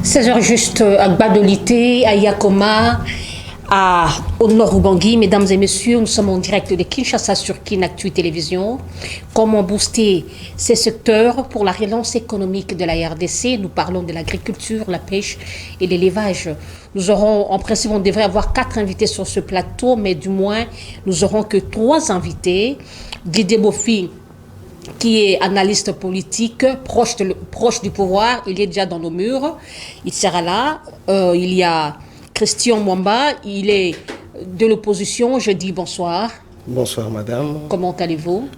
16 heures juste à Gbadolité, à Yakoma, au nord Ubangi. Mesdames et messieurs, nous sommes en direct de Kinshasa sur Kinactu Télévision. Comment booster ces secteurs pour la relance économique de la RDC? Nous parlons de l'agriculture, la pêche et l'élevage. Nous aurons, en principe, on devrait avoir 4 invités sur ce plateau, mais du moins, nous aurons que 3 invités. Guy Bofi, qui est analyste politique, proche du pouvoir, il est déjà dans nos murs, il sera là. Il y a Christian Mwamba, il est de l'opposition. Je dis bonsoir. Bonsoir madame. Comment allez-vous?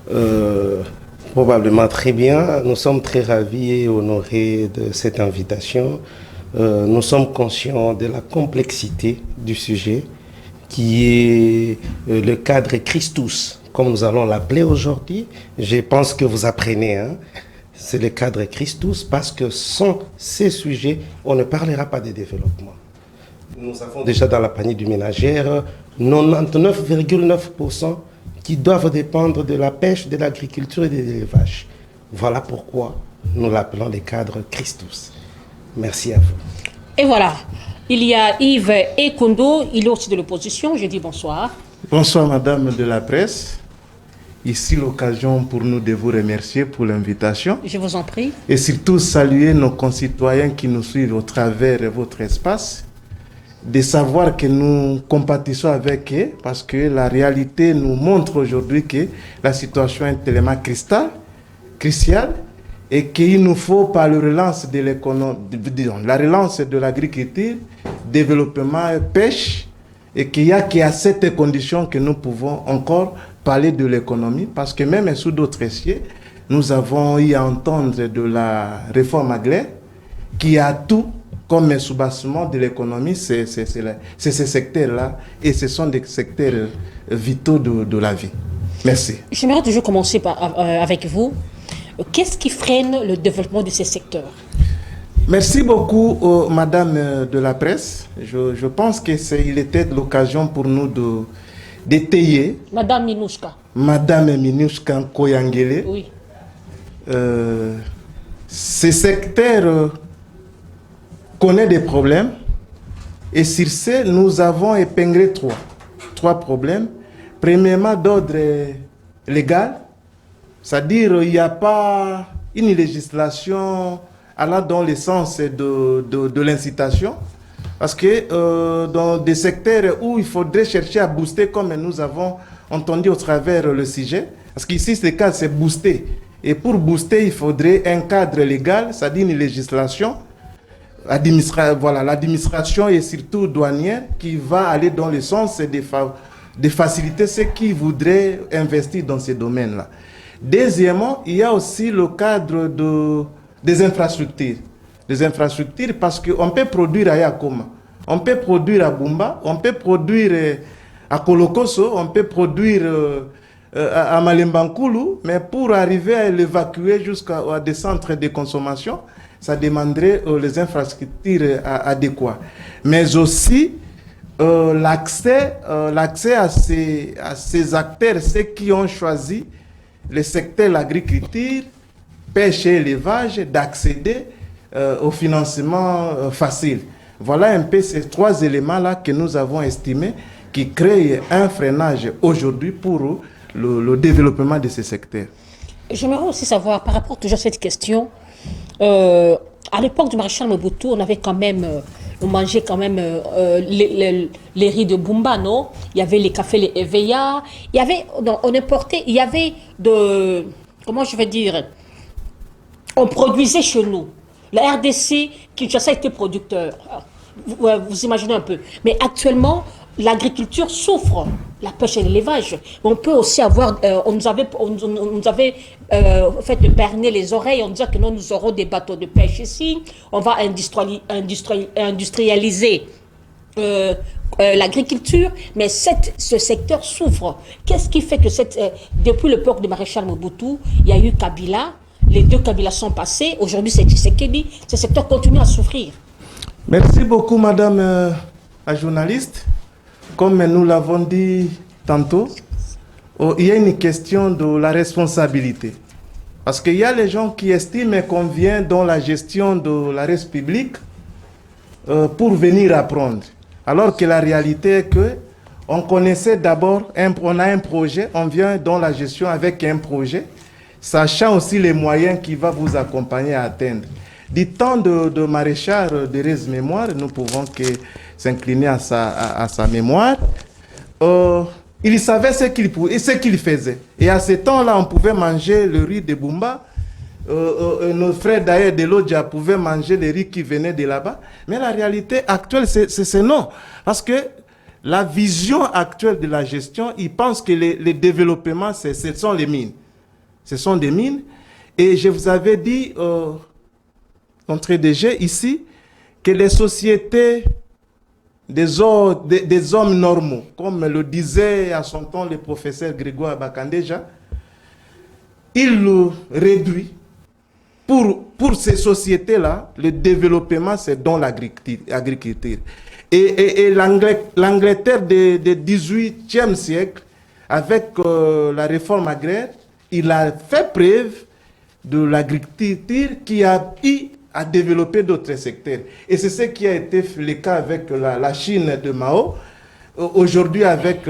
Probablement très bien. Nous sommes très ravis et honorés de cette invitation. Nous sommes conscients de la complexité du sujet qui est le cadre Christus, comme nous allons l'appeler aujourd'hui. Je pense que vous apprenez, hein? C'est le cadre Christus, parce que sans ces sujets, on ne parlera pas de développement. Nous avons déjà dans la panier du ménagère 99,9% qui doivent dépendre de la pêche, de l'agriculture et de l'élevage. Voilà pourquoi nous l'appelons le cadre Christus. Merci à vous. Et voilà, il y a Yves Ekundo, il est aussi de l'opposition. Je dis bonsoir. Bonsoir madame de la presse. Ici l'occasion pour nous de vous remercier pour l'invitation. Je vous en prie. Et surtout saluer nos concitoyens qui nous suivent au travers de votre espace. De savoir que nous compatissons avec eux parce que la réalité nous montre aujourd'hui que la situation est tellement cruciale et qu'il nous faut par la relance de l'économie, la relance de l'agriculture, développement et pêche, et qu'il y a qu'à cette condition que nous pouvons encore parler de l'économie, parce que même sous d'autres cieux, nous avons eu à entendre de la réforme agraire qui a tout comme un soubassement de l'économie, c'est ces secteurs-là, et ce sont des secteurs vitaux de la vie. Merci. J'aimerais toujours commencer avec vous. Qu'est-ce qui freine le développement de ces secteurs? Merci beaucoup, madame de la presse. Je pense qu'il était l'occasion pour nous d'étayer. Madame Minouska. Madame Minouska Koyangele. Oui. Ces secteurs connaît des problèmes, et sur ce, nous avons épinglé trois problèmes. Premièrement, d'ordre légal, c'est-à-dire il n'y a pas une législation allant dans le sens de l'incitation, parce que dans des secteurs où il faudrait chercher à booster, comme nous avons entendu au travers le sujet, parce qu'ici, ce cas, c'est booster. Et pour booster, il faudrait un cadre légal, c'est-à-dire une législation, l'administration et surtout douanière qui va aller dans le sens de faciliter ceux qui voudraient investir dans ces domaines-là. Deuxièmement, il y a aussi le cadre des infrastructures. Des infrastructures parce qu'on peut produire à Yakoma, on peut produire à Bumba, on peut produire à Kolokoso, on peut produire à Malembankulu, mais pour arriver à l'évacuer jusqu'à des centres de consommation, ça demanderait les infrastructures adéquates. Mais aussi l'accès à ces acteurs, ceux qui ont choisi le secteur de l'agriculture, pêche et élevage, d'accéder au financement facile. Voilà un peu ces 3 éléments-là que nous avons estimés qui créent un freinage aujourd'hui pour le développement de ces secteurs. J'aimerais aussi savoir, par rapport toujours à cette question, à l'époque du maréchal Mobutu, on avait quand même, on mangeait quand même les riz de Bumba, non? Il y avait les cafés, les Eveya, il y avait, on importait, il y avait comment je vais dire, on produisait chez nous. La RDC, Kinshasa était producteur. Vous imaginez un peu. Mais actuellement, l'agriculture souffre, la pêche et l'élevage. On peut aussi avoir, on nous avait fait berner les oreilles en disant que nous aurons des bateaux de pêche ici, on va industrialiser l'agriculture, mais ce secteur souffre. Qu'est-ce qui fait que depuis le port de maréchal Mobutu, il y a eu Kabila, les 2 Kabila sont passés, aujourd'hui c'est Tshisekedi, ce secteur continue à souffrir. Merci beaucoup madame la journaliste. Comme nous l'avons dit tantôt, il y a une question de la responsabilité. Parce qu'il y a les gens qui estiment qu'on vient dans la gestion de la res publique pour venir apprendre. Alors que la réalité est que on connaissait d'abord, on a un projet, on vient dans la gestion avec un projet, sachant aussi les moyens qui va vous accompagner à atteindre. Du temps de maréchal Derez Mémoire, nous pouvons que s'incliner à sa mémoire. Il savait ce qu'il faisait. Et à ce temps-là, on pouvait manger le riz de Bumba. Nos frères d'ailleurs de l'Odja pouvaient manger le riz qui venait de là-bas. Mais la réalité actuelle, c'est non. Parce que la vision actuelle de la gestion, ils pensent que les développements, ce sont les mines. Ce sont des mines. Et je vous avais dit, d'entrée de jeu ici, que les sociétés des hommes normaux, comme le disait à son temps le professeur Grégoire Bakandeja, il le réduit. Pour ces sociétés-là, le développement, c'est dans l'agriculture. Et l'Angleterre du XVIIIe siècle, avec la réforme agraire, il a fait preuve de l'agriculture qui a eu à développer d'autres secteurs. Et c'est ce qui a été le cas avec la Chine de Mao, aujourd'hui avec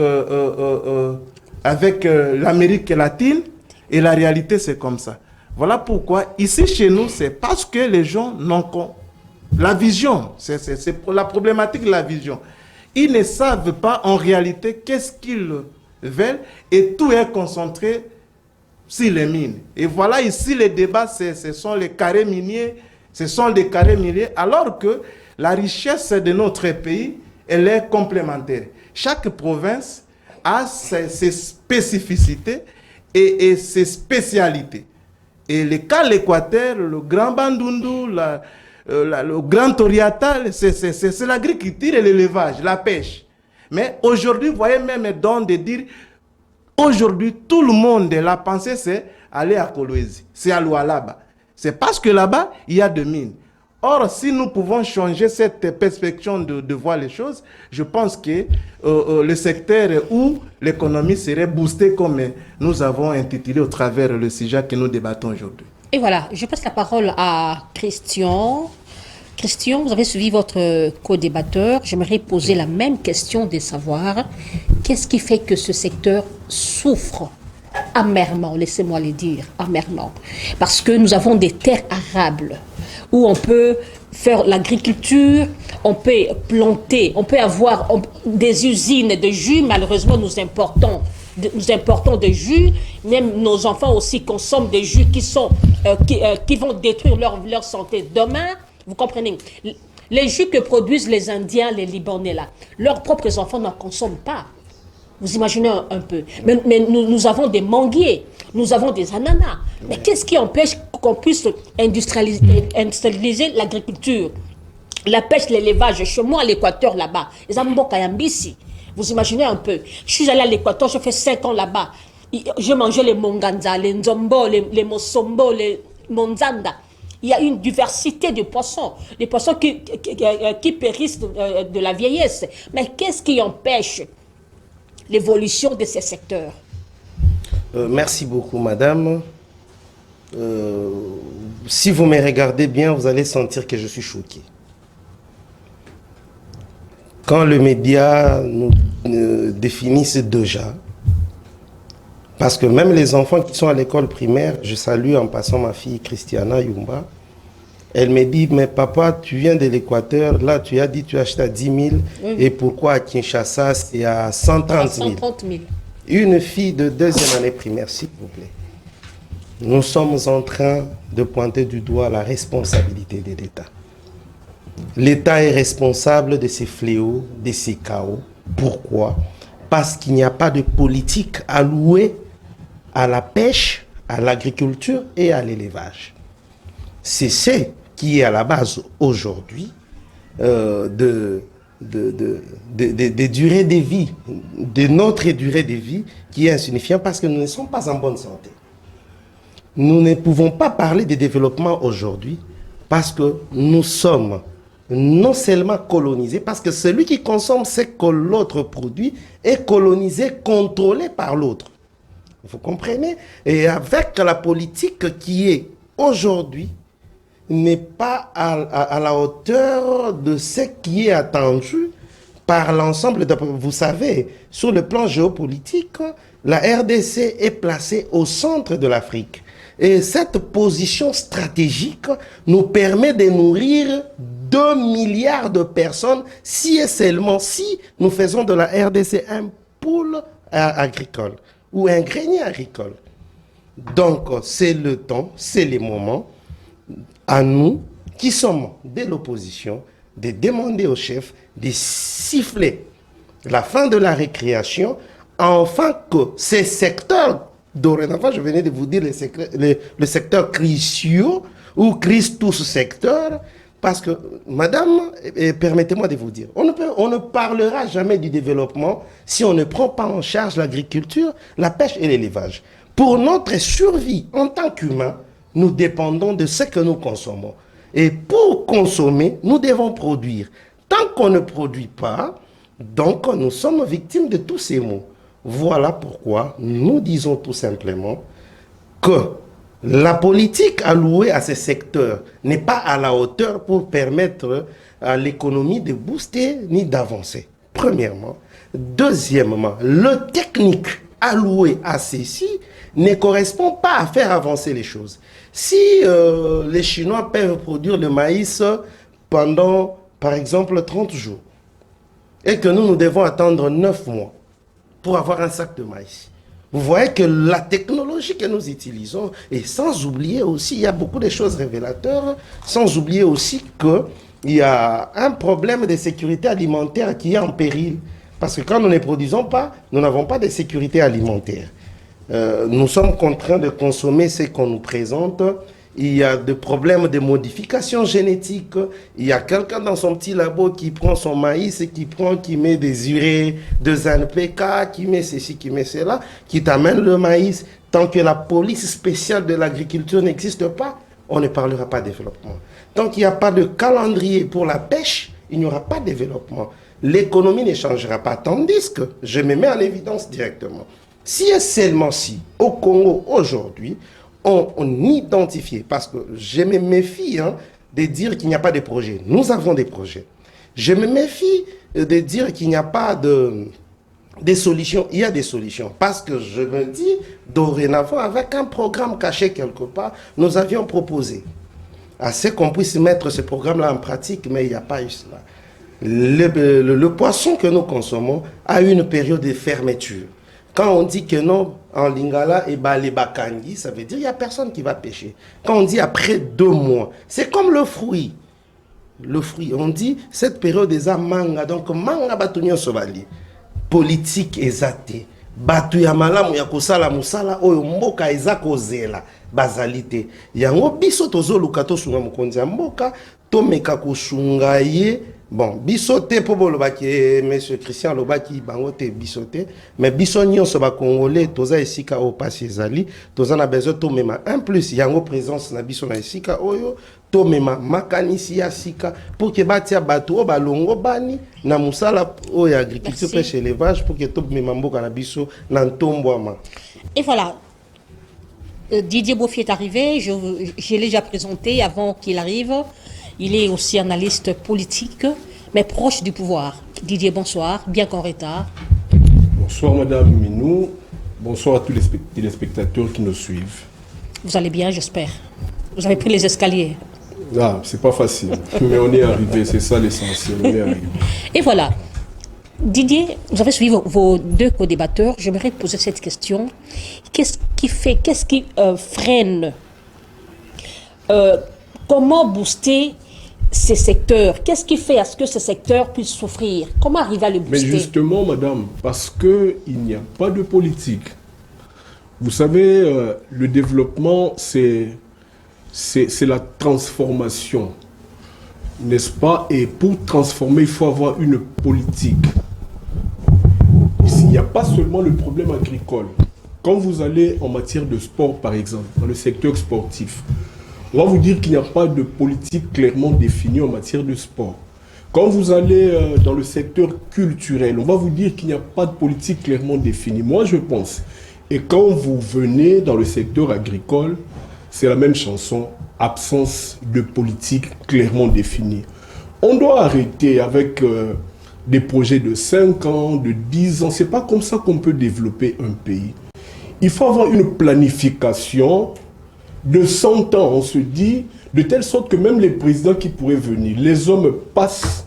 l'Amérique latine, et la réalité c'est comme ça. Voilà pourquoi ici chez nous, c'est parce que les gens n'ont pas la vision, c'est pour la problématique de la vision. Ils ne savent pas en réalité qu'est-ce qu'ils veulent et tout est concentré sur les mines. Et voilà ici les débats, ce sont les carrés miniers, alors que la richesse de notre pays, elle est complémentaire. Chaque province a ses spécificités et ses spécialités. Et le cas de l'Équateur, le Grand Bandundu, le Grand Oriental, c'est l'agriculture et l'élevage, la pêche. Mais aujourd'hui, vous voyez même dans de dire, aujourd'hui, tout le monde, la pensée, c'est aller à Kolwezi, c'est aller là-bas. C'est parce que là-bas, il y a des mines. Or, si nous pouvons changer cette perspective de voir les choses, je pense que le secteur où l'économie serait boostée comme nous avons intitulé au travers le sujet que nous débattons aujourd'hui. Et voilà, je passe la parole à Christian. Christian, vous avez suivi votre co-débatteur. J'aimerais poser la même question de savoir qu'est-ce qui fait que ce secteur souffre amèrement, laissez-moi le dire, amèrement. Parce que nous avons des terres arables où on peut faire l'agriculture, on peut planter, on peut avoir des usines de jus. Malheureusement, nous importons des jus. Même nos enfants aussi consomment des jus qui vont détruire leur santé demain. Vous comprenez? Les jus que produisent les Indiens, les Libanais, là, leurs propres enfants n'en consomment pas. Vous imaginez un peu. Mais nous avons des manguiers, nous avons des ananas. Mais qu'est-ce qui empêche qu'on puisse industrialiser l'agriculture, la pêche, l'élevage? Chez moi, à l'Équateur, là-bas, les Ambokayambisi. Vous imaginez un peu. Je suis allé à l'Équateur, je fais 5 ans là-bas. Je mangeais les monganza, les nzombo, les mosombo, les monzanda. Il y a une diversité de poissons, des poissons qui périssent de la vieillesse. Mais qu'est-ce qui empêche l'évolution de ces secteurs? Merci beaucoup, madame. Si vous me regardez bien, vous allez sentir que je suis choqué. Quand le média nous définissent déjà, parce que même les enfants qui sont à l'école primaire, je salue en passant ma fille Christiana Yumba, elle me dit, mais papa, tu viens de l'Équateur, là tu as dit tu achètes à 10 000, oui. Et pourquoi à Kinshasa c'est à 130 000? 130 000. Une fille de 2e année primaire, s'il vous plaît. Nous sommes en train de pointer du doigt la responsabilité de l'État. L'État est responsable de ces fléaux, de ces chaos. Pourquoi? Parce qu'il n'y a pas de politique allouée à la pêche, à l'agriculture et à l'élevage. C'est ce qui est à la base aujourd'hui de durée de vie, de notre durée de vie qui est insignifiante parce que nous ne sommes pas en bonne santé. Nous ne pouvons pas parler de développement aujourd'hui parce que nous sommes non seulement colonisés, parce que celui qui consomme ce que l'autre produit est colonisé, contrôlé par l'autre. Vous comprenez? Et avec la politique qui est aujourd'hui n'est pas à la hauteur de ce qui est attendu par l'ensemble. Vous savez, sur le plan géopolitique, la RDC est placée au centre de l'Afrique. Et cette position stratégique nous permet de nourrir 2 milliards de personnes si et seulement si nous faisons de la RDC un pôle agricole ou un grenier agricole. Donc, c'est le temps, c'est les moments à nous qui sommes de l'opposition de demander au chef de siffler la fin de la récréation afin que ces secteurs, dorénavant, je venais de vous dire le secteur cruciaux ou crise tous secteurs, parce que, madame, permettez-moi de vous dire, on ne parlera jamais du développement si on ne prend pas en charge l'agriculture, la pêche et l'élevage. Pour notre survie en tant qu'humains, nous dépendons de ce que nous consommons. Et pour consommer, nous devons produire. Tant qu'on ne produit pas, donc nous sommes victimes de tous ces maux. Voilà pourquoi nous disons tout simplement que la politique allouée à ces secteurs n'est pas à la hauteur pour permettre à l'économie de booster ni d'avancer. Premièrement. Deuxièmement, le technique alloué à ceci ne correspond pas à faire avancer les choses. Si les Chinois peuvent produire le maïs pendant, par exemple, 30 jours, et que nous devons attendre 9 mois pour avoir un sac de maïs, vous voyez que la technologie que nous utilisons, et sans oublier aussi, il y a beaucoup de choses révélateurs, sans oublier aussi qu'il y a un problème de sécurité alimentaire qui est en péril. Parce que quand nous ne produisons pas, nous n'avons pas de sécurité alimentaire. Nous sommes contraints de consommer ce qu'on nous présente. Il y a des problèmes de modification génétique. Il y a quelqu'un dans son petit labo qui prend son maïs et qui met des urées, des NPK, qui met ceci, qui met cela, qui t'amène le maïs. Tant que la police spéciale de l'agriculture n'existe pas, on ne parlera pas de développement. Tant qu'il n'y a pas de calendrier pour la pêche, il n'y aura pas de développement. L'économie ne changera pas. Tandis que, je me mets en évidence directement, si et seulement si, au Congo, aujourd'hui, on identifie, parce que je me méfie de dire qu'il n'y a pas de projet. Nous avons des projets. Je me méfie de dire qu'il n'y a pas des solutions. Il y a des solutions. Parce que je me dis, dorénavant, avec un programme caché quelque part, nous avions proposé à ce qu'on puisse mettre ce programme-là en pratique, mais il n'y a pas eu cela. Le poisson que nous consommons a une période de fermeture. Quand on dit que non, en Lingala et les Bakangi, ça veut dire qu'il n'y a personne qui va pêcher. Quand on dit après 2 mois, c'est comme le fruit. Le fruit, on dit cette période des manga, donc manga batunyo sobali. Politique ezate. Batu ya malamu ya kosala musala oyo mboka ezako zela bazalite. Yango biso tozoluka tosunga mukonzi ya mboka, tomeka kosunga ye. Bon, bisote pour bolobaki, monsieur Christian Lobaki, bangote bisote, mais bisonnion se ba congolais, toza esika o passe ezali, toza na besoin to mema. En plus, yango présence na biso na esika oyo, to mema makanisi ya sika, pour que batia batu o balongo bani, na musala o ya agriculture pêche élevage, pour que to mema mboka na biso, na ntombwama. Et voilà. Didier Bofi est arrivé, je l'ai déjà présenté avant qu'il arrive. Il est aussi analyste politique, mais proche du pouvoir. Didier, bonsoir, bien qu'en retard. Bonsoir Madame Minou, bonsoir à tous les téléspectateurs qui nous suivent. Vous allez bien, j'espère. Vous avez pris les escaliers. Ah, c'est pas facile, mais on est arrivé, c'est ça l'essentiel, on est arrivé. Et voilà. Didier, vous avez suivi vos 2 co-débatteurs. J'aimerais poser cette question. Qu'est-ce qui freine comment booster ces secteurs? Qu'est-ce qui fait à ce que ces secteurs puissent souffrir? Comment arriver à le booster? Mais justement, madame, parce qu'il n'y a pas de politique. Vous savez, le développement, c'est la transformation, n'est-ce pas? Et pour transformer, il faut avoir une politique. Ici, il n'y a pas seulement le problème agricole. Quand vous allez en matière de sport, par exemple, dans le secteur sportif, on va vous dire qu'il n'y a pas de politique clairement définie en matière de sport. Quand vous allez dans le secteur culturel, on va vous dire qu'il n'y a pas de politique clairement définie. Moi, je pense. Et quand vous venez dans le secteur agricole, c'est la même chanson. absence de politique clairement définie. On doit arrêter avec des projets de 5 ans, de 10 ans. Ce n'est pas comme ça qu'on peut développer un pays. Il faut avoir une planification de 100 ans. On se dit de telle sorte que même les présidents qui pourraient venir, les hommes passent,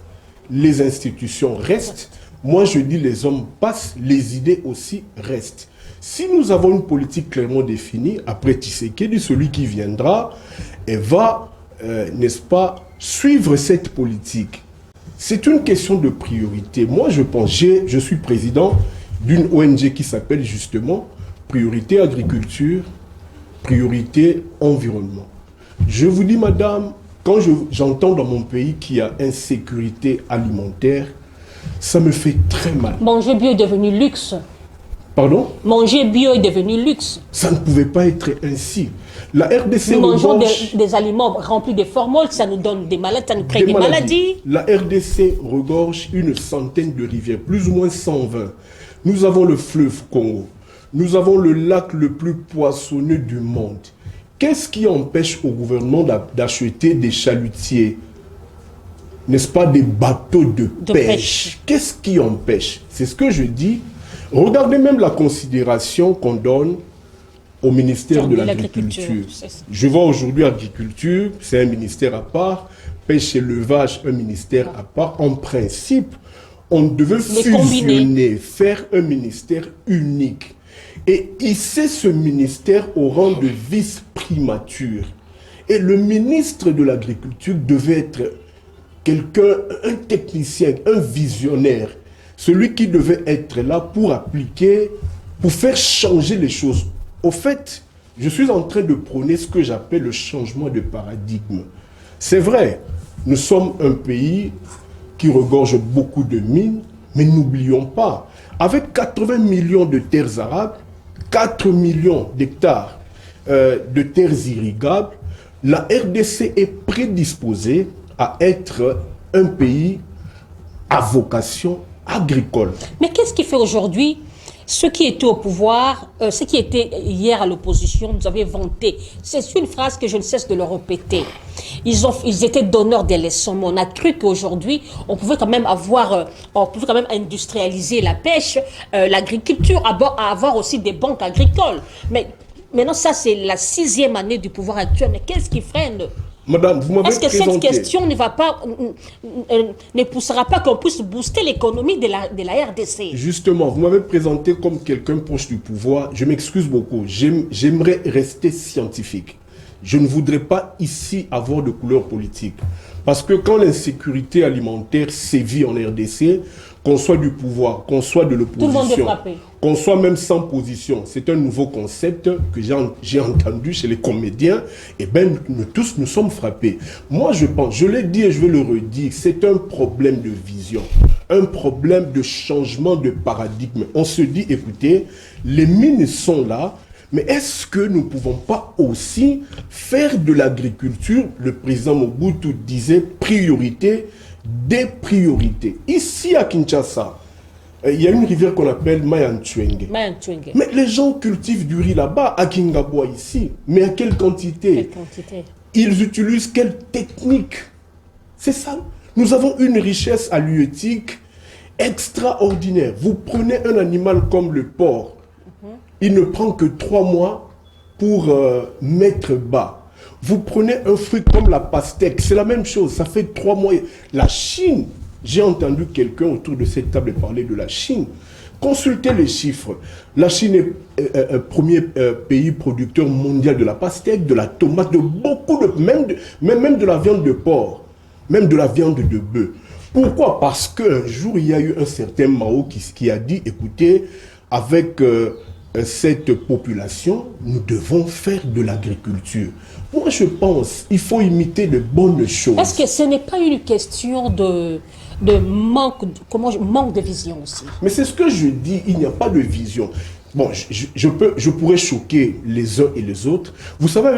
les institutions restent. Moi, je dis les hommes passent, les idées aussi restent. Si nous avons une politique clairement définie, après Tshisekedi, celui qui viendra, et va, n'est-ce pas, suivre cette politique. C'est une question de priorité. Moi, je pense, je suis président d'une ONG qui s'appelle justement Priorité Agriculture, Priorité Environnement. Je vous dis, madame, quand j'entends dans mon pays qu'il y a insécurité alimentaire, ça me fait très mal. Manger bio est devenu luxe. Pardon? Manger bio est devenu luxe. Ça ne pouvait pas être ainsi. La RDC Nous mangeons regorge des aliments remplis de formules, ça nous donne des maladies, ça nous crée des maladies. La RDC regorge une centaine de rivières, plus ou moins 120. Nous avons le fleuve Congo. Nous avons le lac le plus poissonneux du monde. Qu'est-ce qui empêche au gouvernement d'acheter des chalutiers, n'est-ce pas, des bateaux de pêche? Qu'est-ce qui empêche? C'est ce que je dis. Regardez même la considération qu'on donne au ministère de l'Agriculture. Je vois aujourd'hui agriculture, c'est un ministère à part, pêche et élevage, un ministère à part. En principe, on devait fusionner, faire un ministère unique et hisser ce ministère au rang de vice-primature. Et le ministre de l'Agriculture devait être quelqu'un, un technicien, un visionnaire, celui qui devait être là pour appliquer, pour faire changer les choses. Au fait, je suis en train de prôner ce que j'appelle le changement de paradigme. C'est vrai, nous sommes un pays qui regorge beaucoup de mines, mais n'oublions pas, avec 80 millions de terres arables, 4 millions d'hectares de terres irrigables, la RDC est prédisposée à être un pays à vocation agricole. Mais qu'est-ce qui fait aujourd'hui ceux qui étaient au pouvoir, ceux qui étaient hier à l'opposition, nous avaient vanté. C'est une phrase que je ne cesse de leur répéter. Ils étaient donneurs des leçons. Mais on a cru qu'aujourd'hui, on pouvait quand même industrialiser la pêche, l'agriculture, avoir aussi des banques agricoles. Mais maintenant, ça, c'est la 6e année du pouvoir actuel. Mais qu'est-ce qui freine? Madame, vous m'avez présenté... Est-ce que cette question ne poussera pas qu'on puisse booster l'économie de la RDC? Justement, vous m'avez présenté comme quelqu'un proche du pouvoir. Je m'excuse beaucoup. J'aimerais rester scientifique. Je ne voudrais pas ici avoir de couleur politique. Parce que quand l'insécurité alimentaire sévit en RDC, qu'on soit du pouvoir, qu'on soit de l'opposition, qu'on soit même sans position, c'est un nouveau concept que j'ai entendu chez les comédiens, et bien nous tous nous sommes frappés. Moi je pense, je l'ai dit et je vais le redire, c'est un problème de vision, un problème de changement de paradigme. On se dit, écoutez, les mines sont là, mais est-ce que nous ne pouvons pas aussi faire de l'agriculture, le président Mobutu disait priorité, des priorités. Ici à Kinshasa, il y a une rivière qu'on appelle Mayantuenge. Mais les gens cultivent du riz là-bas, à Kingabwa ici. Mais à quelle quantité? Ils utilisent quelle technique? C'est ça. Nous avons une richesse halieutique extraordinaire. Vous prenez un animal comme le porc, il ne prend que 3 mois pour mettre bas. Vous prenez un fruit comme la pastèque, c'est la même chose, ça fait 3 mois. La Chine, j'ai entendu quelqu'un autour de cette table parler de la Chine. Consultez les chiffres. La Chine est premier pays producteur mondial de la pastèque, de la tomate, de beaucoup de... Même de la viande de porc, même de la viande de bœuf. Pourquoi? Parce qu'un jour, il y a eu un certain Mao qui a dit, écoutez, avec... cette population, nous devons faire de l'agriculture. Moi, je pense qu'il faut imiter de bonnes choses. Est-ce que ce n'est pas une question de manque de vision aussi? Mais c'est ce que je dis, il n'y a pas de vision. Bon, je pourrais choquer les uns et les autres. Vous savez,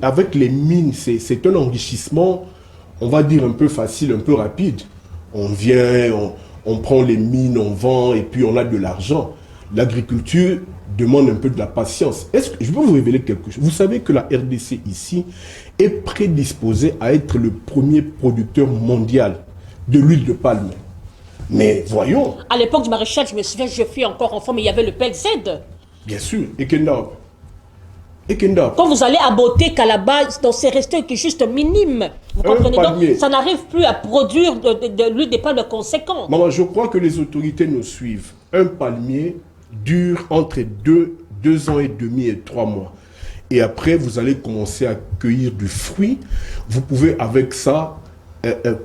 avec les mines, c'est un enrichissement, on va dire un peu facile, un peu rapide. On vient, on prend les mines, on vend et puis on a de l'argent. L'agriculture demande un peu de la patience. Est-ce que je peux vous révéler quelque chose? Vous savez que la RDC ici est prédisposée à être le premier producteur mondial de l'huile de palme. Mais voyons. À l'époque du maréchal, je me souviens, je fus encore enfant, mais il y avait le PLZ. Bien sûr. Et Kenda. Quand vous allez à Beauté, Calabar, c'est resté que juste minime. Vous comprenez? Donc, ça n'arrive plus à produire de l'huile de palme conséquente. Maman, je crois que les autorités nous suivent. Un palmier dure entre 2 ans et demi et 3 mois. Et après, vous allez commencer à cueillir du fruit. Vous pouvez avec ça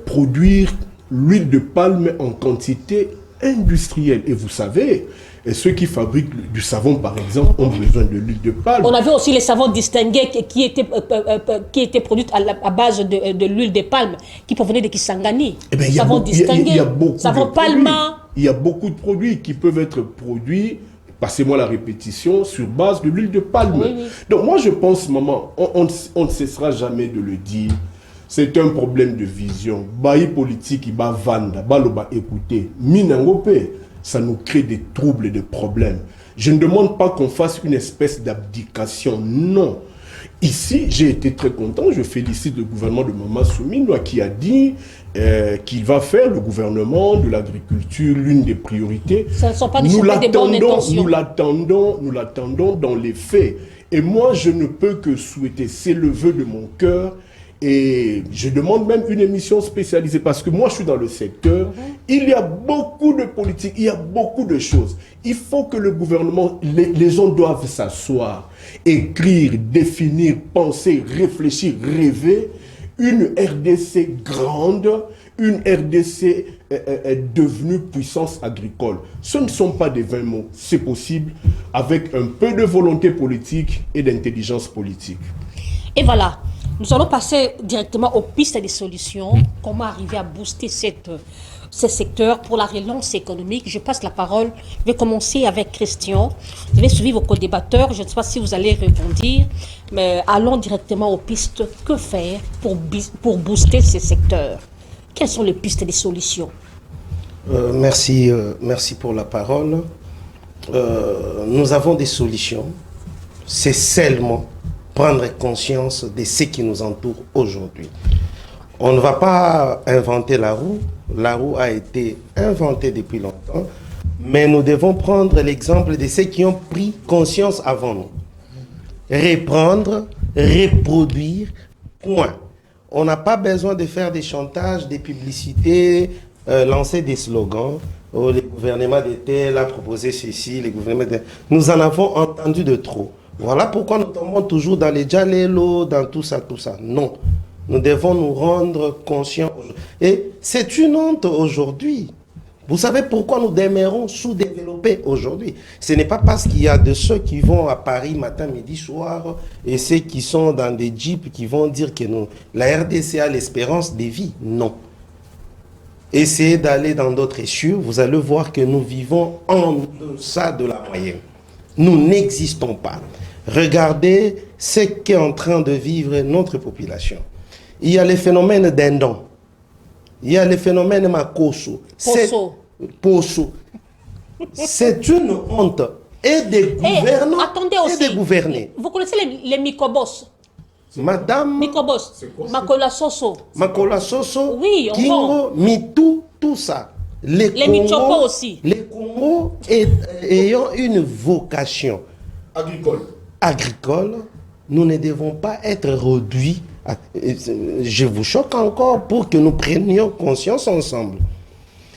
produire l'huile de palme en quantité industrielle. Et vous savez, ceux qui fabriquent du savon, par exemple, ont besoin de l'huile de palme. On avait aussi les savons distingués qui étaient produits à base de l'huile de palme, qui provenaient de Kisangani. Eh bien, savon distingué, il y a beaucoup savon de palma. Il y a beaucoup de produits qui peuvent être produits, passez-moi la répétition, sur base de l'huile de palme. Oui, oui. Donc moi je pense, maman, on ne cessera jamais de le dire, c'est un problème de vision. Baï politique, il va vendre, baloba écouter, minangope, ça nous crée des troubles et des problèmes. Je ne demande pas qu'on fasse une espèce d'abdication, non. Ici, j'ai été très content, je félicite le gouvernement de Maman Souminoua qui a dit qu'il va faire le gouvernement de l'agriculture l'une des priorités. Ce ne sont pas des bonnes intentions. Nous l'attendons dans les faits. Et moi, je ne peux que souhaiter, c'est le vœu de mon cœur, et je demande même une émission spécialisée parce que moi je suis dans le secteur, il y a beaucoup de politique, il y a beaucoup de choses. Il faut que le gouvernement, les gens doivent s'asseoir, écrire, définir, penser, réfléchir, rêver une RDC grande, une RDC devenue puissance agricole. Ce ne sont pas des vains mots, c'est possible avec un peu de volonté politique et d'intelligence politique. Et voilà. Nous allons passer directement aux pistes et des solutions. Comment arriver à booster ce secteur pour la relance économique? Je passe la parole. Je vais commencer avec Christian. Je vais suivre vos co-débatteurs. Je ne sais pas si vous allez répondre, mais allons directement aux pistes. Que faire pour booster ces secteurs? Quelles sont les pistes et les solutions? Merci pour la parole. Nous avons des solutions. C'est seulement prendre conscience de ce qui nous entoure aujourd'hui. On ne va pas inventer la roue. La roue a été inventée depuis longtemps. Mais nous devons prendre l'exemple de ceux qui ont pris conscience avant nous. Reprendre, reproduire, point. On n'a pas besoin de faire des chantages, des publicités, lancer des slogans. Oh, le gouvernement de tel a proposé ceci, le gouvernement de... Nous en avons entendu de trop. Voilà pourquoi nous tombons toujours dans les djalélos, dans tout ça, tout ça. Non, nous devons nous rendre conscients. Et c'est une honte aujourd'hui. Vous savez pourquoi nous demeurons sous-développés aujourd'hui? Ce n'est pas parce qu'il y a de ceux qui vont à Paris matin, midi, soir, et ceux qui sont dans des jeeps qui vont dire que la RDC a l'espérance de vie. Non. Essayez d'aller dans d'autres essieux, vous allez voir que nous vivons en deçà de la moyenne. Nous n'existons pas. Regardez ce qu'est en train de vivre notre population. Il y a le phénomène d'Indon. Il y a le phénomène Makoso. Poso. C'est une honte. Et des gouvernants et des gouvernés. Vous connaissez les microbos? Madame Microbos. Makola Soso. Makola Soso. Oui, on Kingo, Mitou, tout ça. Les Michopo aussi. Les Congo ayant une vocation agricole, nous ne devons pas être réduits. Je vous choque encore pour que nous prenions conscience ensemble.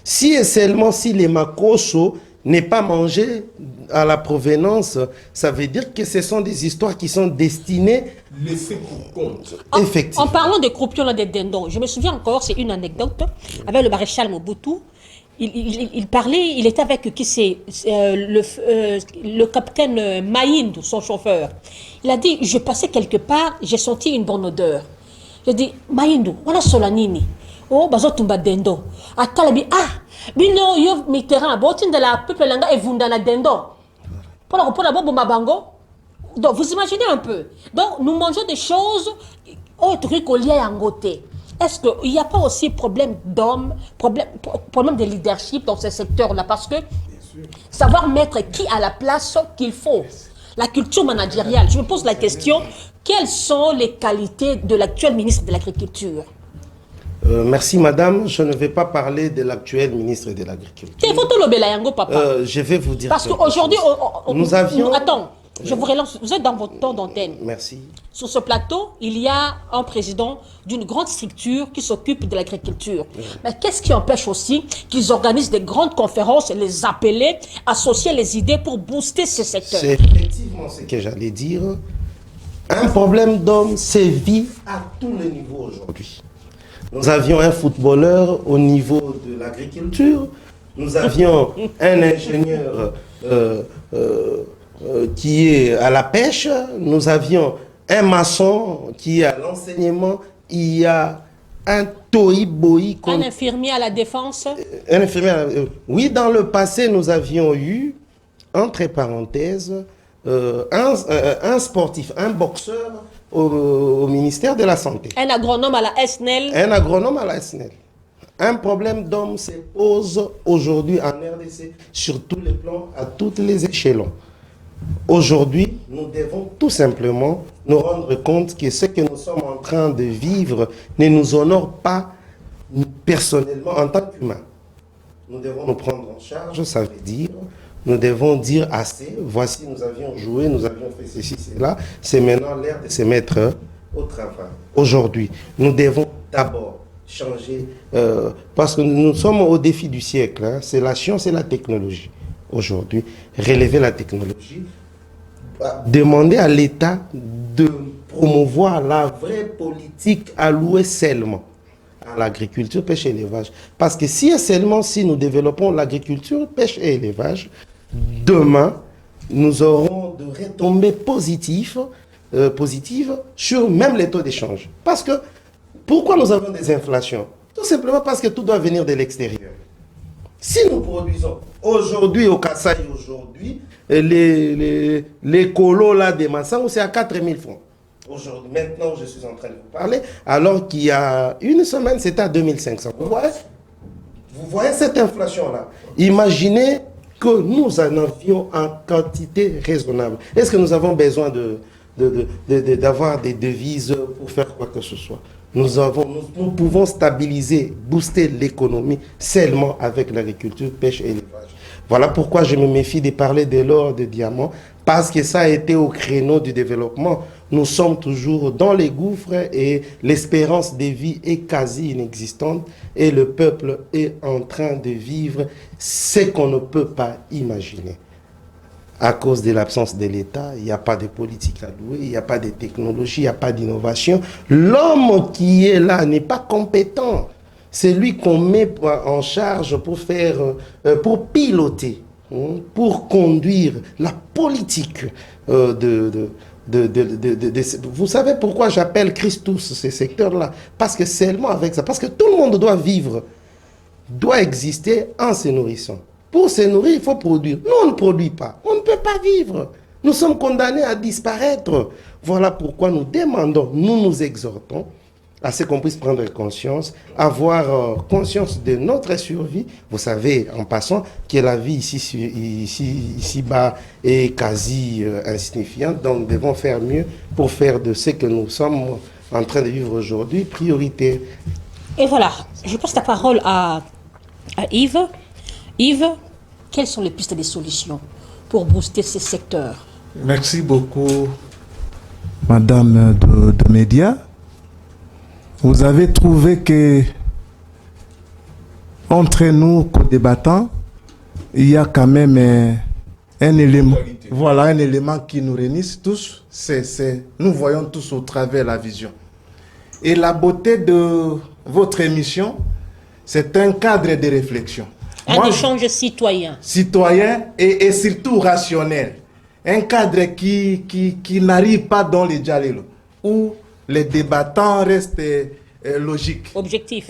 Si et seulement si les Makoso n'est pas mangé à la provenance, ça veut dire que ce sont des histoires qui sont destinées... Laissez pour compte. Effectivement. En parlant des croupions là, des dindons, je me souviens encore, c'est une anecdote, avec le maréchal Mobutu. Il parlait, il était avec qui c'est le capitaine Maïndou, son chauffeur. Il a dit, je passais quelque part, j'ai senti une bonne odeur. J'ai dit, Maïndou, on a solanini. Oh, bazo tumba dendo. Atalabi, bino yo mitera, botin de la peuple langa et vundana dendo. Pour la bobo mabango. Donc, vous imaginez un peu. Donc, nous mangeons des choses autres liées à Ngoté. Est-ce qu'il n'y a pas aussi problème d'hommes, problème de leadership dans ce secteur-là? Parce que Savoir mettre qui à la place qu'il faut. La culture managériale. Je me pose la question, quelles sont les qualités de l'actuel ministre de l'Agriculture? Merci madame, je ne vais pas parler de l'actuel ministre de l'Agriculture. Je vais vous dire. Parce qu'aujourd'hui, nous avions... Attends, je vous relance, vous êtes dans votre temps d'antenne. Merci. Sur ce plateau, il y a un président d'une grande structure qui s'occupe de l'agriculture. Mais qu'est-ce qui empêche aussi qu'ils organisent des grandes conférences, les appeler, associer les idées pour booster ce secteur? C'est effectivement ce que j'allais dire. Un problème d'homme sévit à tous les niveaux aujourd'hui. Nous avions un footballeur au niveau de l'agriculture. Nous avions un ingénieur qui est à la pêche. Nous avions un maçon qui est à l'enseignement. Il y a un toï-boï. Un infirmier à la défense. Un infirmier oui, dans le passé, nous avions eu, entre parenthèses, un sportif, un boxeur au ministère de la Santé. Un agronome à la SNEL. Un agronome à la SNEL. Un problème d'homme se pose aujourd'hui en RDC sur tous les plans, à tous les échelons. Aujourd'hui, nous devons tout simplement nous rendre compte que ce que nous sommes en train de vivre ne nous honore pas personnellement en tant qu'humains. Nous devons nous prendre en charge, ça veut dire, nous devons dire assez, voici nous avions joué, nous avions fait ceci, cela, c'est maintenant l'heure de se mettre au travail. Aujourd'hui, nous devons d'abord changer, parce que nous sommes au défi du siècle, hein, c'est la science et la technologie. Aujourd'hui, relever la technologie, demander à l'État de promouvoir la vraie politique allouée seulement à l'agriculture, pêche et élevage. Parce que si et seulement si nous développons l'agriculture, pêche et élevage, demain, nous aurons de retombées positives sur même les taux d'échange. Parce que, pourquoi nous avons des inflations? Tout simplement parce que tout doit venir de l'extérieur. Si nous produisons aujourd'hui au Kassai, aujourd'hui, les colos là des Massangou, c'est à 4 000 francs. Aujourd'hui, maintenant, je suis en train de vous parler, alors qu'il y a une semaine, c'était à 2500. Vous voyez cette inflation-là? Imaginez que nous en avions en quantité raisonnable. Est-ce que nous avons besoin d'avoir des devises pour faire quoi que ce soit? Nous pouvons stabiliser, booster l'économie seulement avec l'agriculture, pêche et élevage. Voilà pourquoi je me méfie de parler de l'or, de diamant, parce que ça a été au créneau du développement. Nous sommes toujours dans les gouffres et l'espérance de vie est quasi inexistante et le peuple est en train de vivre ce qu'on ne peut pas imaginer. À cause de l'absence de l'État, il n'y a pas de politique allouée, il n'y a pas de technologie, il n'y a pas d'innovation. L'homme qui est là n'est pas compétent. C'est lui qu'on met en charge pour piloter, pour conduire la politique vous savez pourquoi j'appelle Christus ces secteurs-là? Parce que seulement avec ça, parce que tout le monde doit vivre, doit exister en se nourrissant. Pour se nourrir, il faut produire. Nous, on ne produit pas. On ne peut pas vivre. Nous sommes condamnés à disparaître. Voilà pourquoi nous demandons, nous exhortons à ce qu'on puisse prendre conscience, avoir conscience de notre survie. Vous savez, en passant, que la vie ici-bas est quasi insignifiante. Donc, nous devons faire mieux pour faire de ce que nous sommes en train de vivre aujourd'hui priorité. Et voilà, je passe la parole à Yves. Yves, quelles sont les pistes des solutions pour booster ces secteurs? Merci beaucoup, Madame de Média. Vous avez trouvé que, entre nous, co-débattants, il y a quand même un élément, voilà, un élément qui nous réunit tous. Nous voyons tous au travers la vision. Et la beauté de votre émission, c'est un cadre de réflexion. Un échange citoyen. Citoyen et surtout rationnel. Un cadre qui n'arrive pas dans les dialogues, où les débattants restent logiques. Objectifs.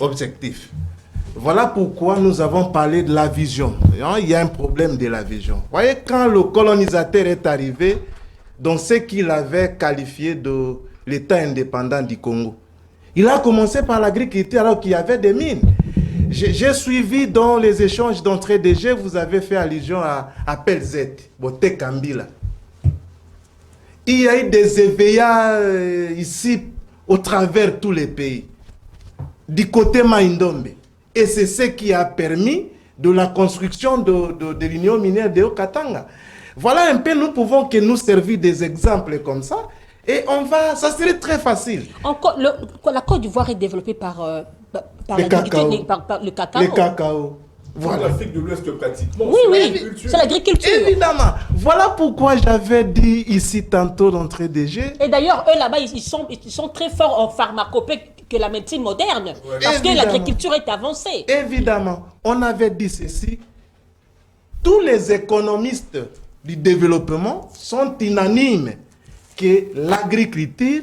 Voilà pourquoi nous avons parlé de la vision. Il y a un problème de la vision. Vous voyez, quand le colonisateur est arrivé, dans ce qu'il avait qualifié de l'État indépendant du Congo, il a commencé par l'agriculture alors qu'il y avait des mines. J'ai suivi dans les échanges d'entrée de jeu, vous avez fait allusion à PLZ, Bote Kambila. Il y a eu des éveillats ici au travers tous les pays, du côté Maïndombe. Et c'est ce qui a permis de la construction de l'Union minière de Haut-Katanga. Voilà un peu, nous pouvons que nous servir des exemples comme ça. Et ça serait très facile. La Côte d'Ivoire est développée par le cacao. Le cacao. Le cacao. Voilà. L'Afrique de l'Ouest pratiquement. Oui, c'est l'agriculture. Évidemment. Voilà pourquoi j'avais dit ici tantôt d'entrée des jeux. Et d'ailleurs, eux là-bas, ils sont très forts en pharmacopée que la médecine moderne. Parce que l'agriculture est avancée. Évidemment. On avait dit ceci. Tous les économistes du développement sont unanimes que l'agriculture,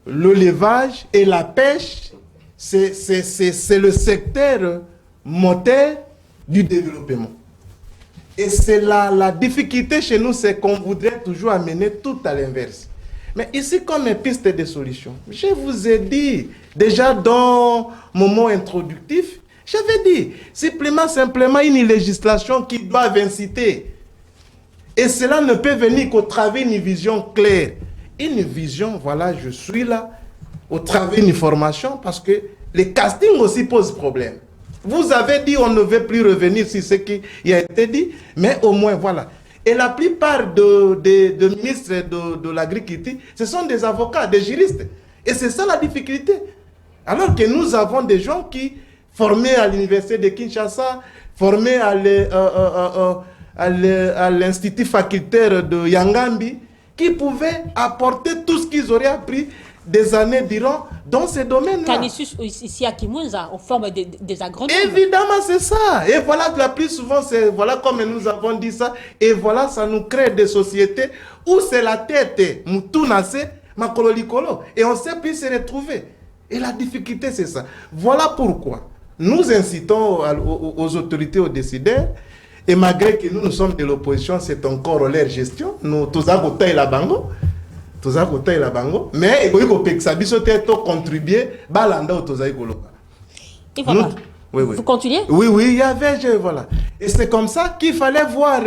l'élevage et la pêche, c'est le secteur moteur du développement. Et c'est la difficulté chez nous, c'est qu'on voudrait toujours amener tout à l'inverse. Mais ici, comme une piste de solution, je vous ai dit, déjà dans mon mot introductif, j'avais dit, simplement une législation qui doit inciter. Et cela ne peut venir qu'au travers d'une vision claire. Une vision, voilà, je suis là, au travers d'une formation, parce que les castings aussi posent problème. Vous avez dit on ne veut plus revenir sur ce qui a été dit, mais au moins voilà. Et la plupart de ministres de l'agriculture, ce sont des avocats, des juristes. Et c'est ça la difficulté. Alors que nous avons des gens qui, formés à l'université de Kinshasa, formés à l'institut facultaire de Yangambi, qui pouvaient apporter tout ce qu'ils auraient appris des années durant dans ces domaines-là. Canisius, ici à Kimwenza, on forme des agronomes. Évidemment, c'est ça. Et voilà, la plus souvent, c'est voilà comme nous avons dit ça. Et voilà, ça nous crée des sociétés où c'est la tête, Moutounase, Makololikolo. Et on ne sait plus se retrouver. Et la difficulté, c'est ça. Voilà pourquoi nous incitons aux autorités, aux décideurs. Et malgré que nous sommes de l'opposition, c'est encore leur gestion. Nous, tous à côté la bango. Tous à côté la bango. Mais il faut que ça puisse contribuer. Balanda ou tous à Vous continuez? Oui, il y avait, voilà. Et c'est comme ça qu'il fallait voir,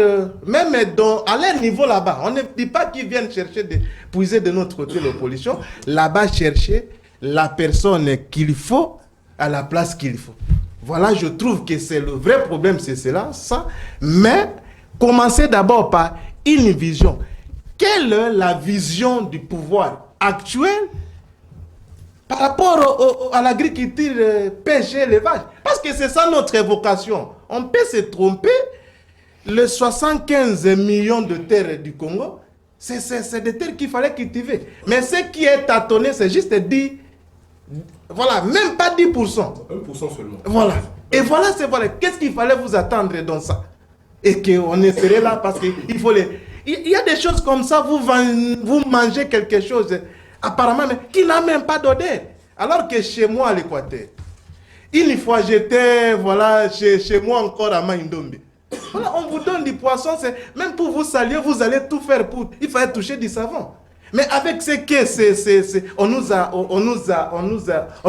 même à leur niveau là-bas. On ne dit pas qu'ils viennent chercher puiser de notre côté l'opposition. Là-bas, chercher la personne qu'il faut à la place qu'il faut. Voilà, je trouve que c'est le vrai problème, c'est cela, ça. Mais commencez d'abord par une vision. Quelle est la vision du pouvoir actuel par rapport à l'agriculture, pêche et élevage? Parce que c'est ça notre évocation. On peut se tromper. Les 75 millions de terres du Congo, c'est des terres qu'il fallait cultiver. Mais ce qui est tâtonné, c'est juste 10%. Voilà, même pas 10%. 1% seulement. Voilà. Et voilà, c'est voilà. Qu'est-ce qu'il fallait vous attendre dans ça? Et qu'on serait là parce qu'il faut les... Il y a des choses comme ça, vous mangez quelque chose, apparemment, mais qui n'a même pas d'odeur. Alors que chez moi, à l'Équateur, une fois j'étais, voilà, chez moi encore à Maïndombe. Voilà, on vous donne du poisson, même pour vous saluer, vous allez tout faire pour... Il fallait toucher du savon. Mais avec ce que on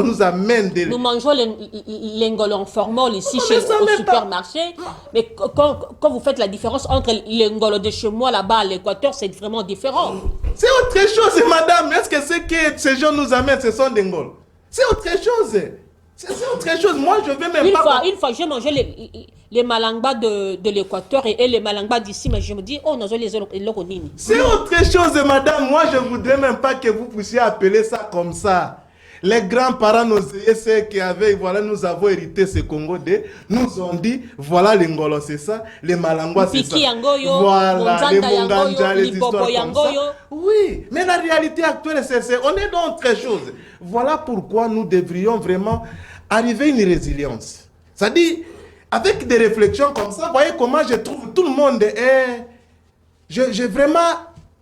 nous amène des... Nous mangeons les ngolo en formol ici au supermarché. Mais quand vous faites la différence entre les ngolo de chez moi là-bas à l'Équateur, c'est vraiment différent. C'est autre chose, madame. Est-ce que ce que ces gens nous amènent, ce sont des ngolo? C'est autre chose. C'est autre chose. Moi, je vais même pas... Une fois, j'ai mangé les malangbas de l'Équateur et les malangbas d'ici, mais je me dis, oh, non, les loronini. C'est autre chose, madame. Moi, je ne voudrais même pas que vous puissiez appeler ça comme ça. Les grands-parents, nos aïeux, qui avaient, voilà, nous avons hérité ce Congo nous ont dit, voilà les ngolo, c'est ça, les malangwa, c'est ça. Voilà, les monganja, les histoires comme ça. Oui, mais la réalité actuelle, on est dans autre chose. Voilà pourquoi nous devrions vraiment arriver à une résilience. C'est-à-dire, avec des réflexions comme ça, vous voyez comment je trouve tout le monde est... J'ai vraiment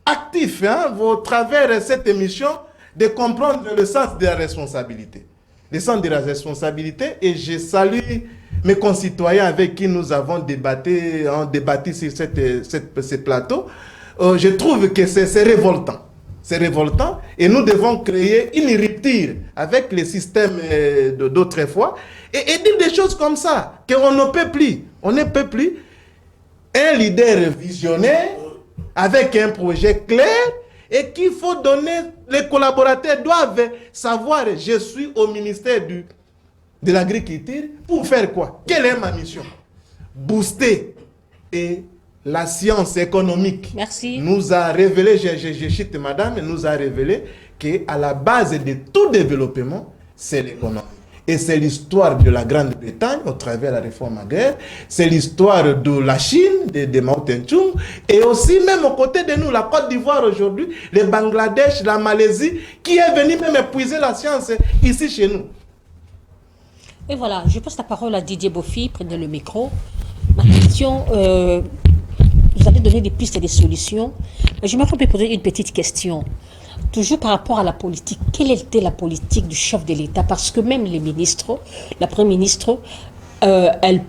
actif, hein, au travers de cette émission, de comprendre le sens de la responsabilité. Le sens de la responsabilité, et je salue mes concitoyens avec qui nous avons débattu sur ce plateau. Je trouve que c'est révoltant. c'est révoltant et nous devons créer une rupture avec les systèmes d'autrefois et dire des choses comme ça, qu'on ne peut plus. On ne peut plus. Un leader visionnaire avec un projet clair et qu'il faut donner, les collaborateurs doivent savoir, je suis au ministère de l'Agriculture pour faire quoi? Quelle est ma mission? Booster. Et la science économique nous a révélé, je cite madame, nous a révélé qu'à la base de tout développement, c'est l'économie. Et c'est l'histoire de la Grande-Bretagne au travers de la réforme agraire, c'est l'histoire de la Chine, de Mao Tse-tung, et aussi même aux côtés de nous, la Côte d'Ivoire aujourd'hui, le Bangladesh, la Malaisie, qui est venu même épuiser la science ici chez nous. Et voilà, je passe la parole à Didier Bofi, prenez le micro. Ma question, vous allez donner des pistes et des solutions. Je m'aimerais poser une petite question. Toujours par rapport à la politique, quelle était la politique du chef de l'État? Parce que même les ministres, la Première ministre, elle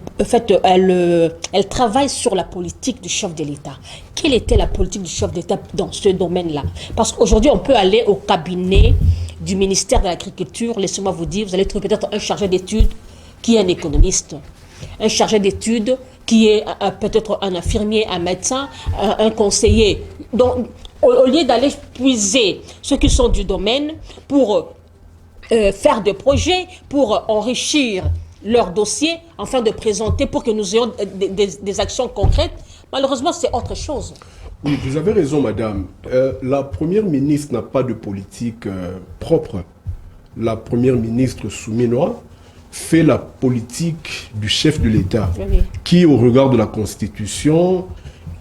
travaille sur la politique du chef de l'État. Quelle était la politique du chef d'État dans ce domaine-là? Parce qu'aujourd'hui, on peut aller au cabinet du ministère de l'Agriculture. Laissez-moi vous dire, vous allez trouver peut-être un chargé d'études qui est un économiste, un chargé d'études qui est peut-être un infirmier, un médecin, un conseiller. Donc, au lieu d'aller puiser ceux qui sont du domaine pour faire des projets, pour enrichir leur dossier, afin de présenter pour que nous ayons des actions concrètes, malheureusement, c'est autre chose. Oui, vous avez raison, madame. La première ministre n'a pas de politique propre. La première ministre Souminois fait la politique du chef de l'État, oui, qui, au regard de la Constitution,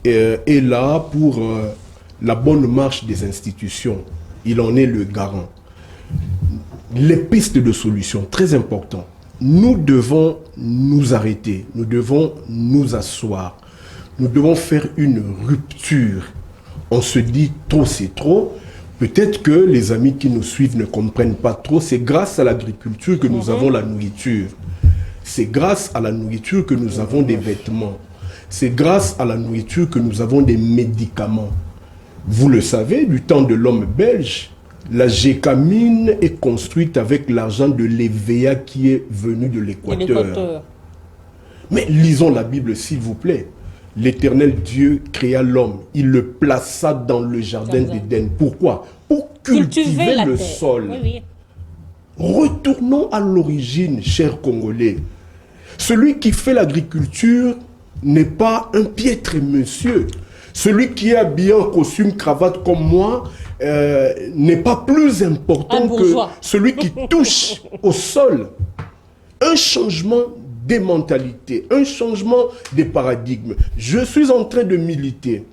est là pour la bonne marche des institutions. Il en est le garant. Les pistes de solutions, très important. Nous devons nous arrêter, nous devons nous asseoir, nous devons faire une rupture. On se dit trop c'est trop. Peut-être que les amis qui nous suivent ne comprennent pas trop. C'est grâce à l'agriculture que nous avons la nourriture. C'est grâce à la nourriture que nous avons des vêtements. C'est grâce à la nourriture que nous avons des médicaments. Vous le savez, du temps de l'homme belge, la Gécamine est construite avec l'argent de l'EVA qui est venu de l'Équateur. Mais lisons la Bible, s'il vous plaît. L'Éternel Dieu créa l'homme. Il le plaça dans le jardin d'Éden. Pourquoi? Pour cultiver le sol. Oui, oui. Retournons à l'origine, chers Congolais. Celui qui fait l'agriculture n'est pas un piètre monsieur. Celui qui est habillé en costume, cravate comme moi, n'est pas plus important que celui qui touche au sol. Un changement des mentalités, un changement des paradigmes. Je suis en train de militer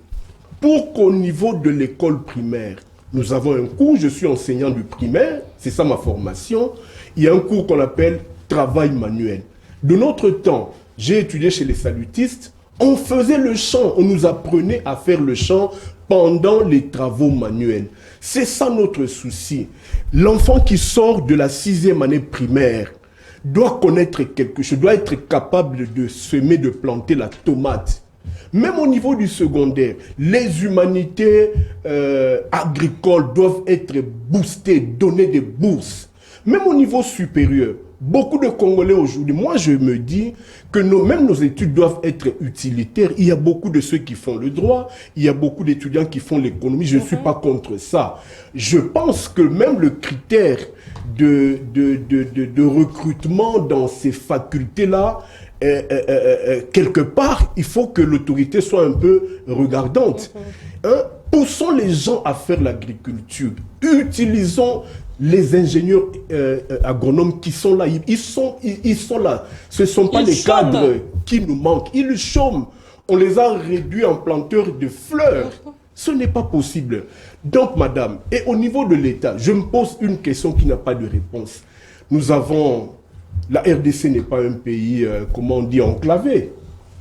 pour qu'au niveau de l'école primaire, nous avons un cours, je suis enseignant du primaire, c'est ça ma formation, il y a un cours qu'on appelle travail manuel. De notre temps, j'ai étudié chez les salutistes, on faisait le chant, on nous apprenait à faire le chant pendant les travaux manuels. C'est ça notre souci. L'enfant qui sort de la 6e année primaire doit connaître quelque chose, doit être capable de semer, de planter la tomate. Même au niveau du secondaire, les humanités agricoles doivent être boostées, donner des bourses. Même au niveau supérieur, beaucoup de Congolais aujourd'hui, moi je me dis que même nos études doivent être utilitaires. Il y a beaucoup de ceux qui font le droit, il y a beaucoup d'étudiants qui font l'économie, je ne suis pas contre ça. Je pense que même le critère de recrutement dans ces facultés-là, quelque part, il faut que l'autorité soit un peu regardante. Hein? Poussons les gens à faire l'agriculture. Utilisons les ingénieurs agronomes qui sont là. Ils sont là. Ce ne sont pas les cadres qui nous manquent. Ils chôment. On les a réduits en planteurs de fleurs. Ce n'est pas possible. Donc, madame, et au niveau de l'État, je me pose une question qui n'a pas de réponse. Nous avons... La RDC n'est pas un pays, comment on dit, enclavé.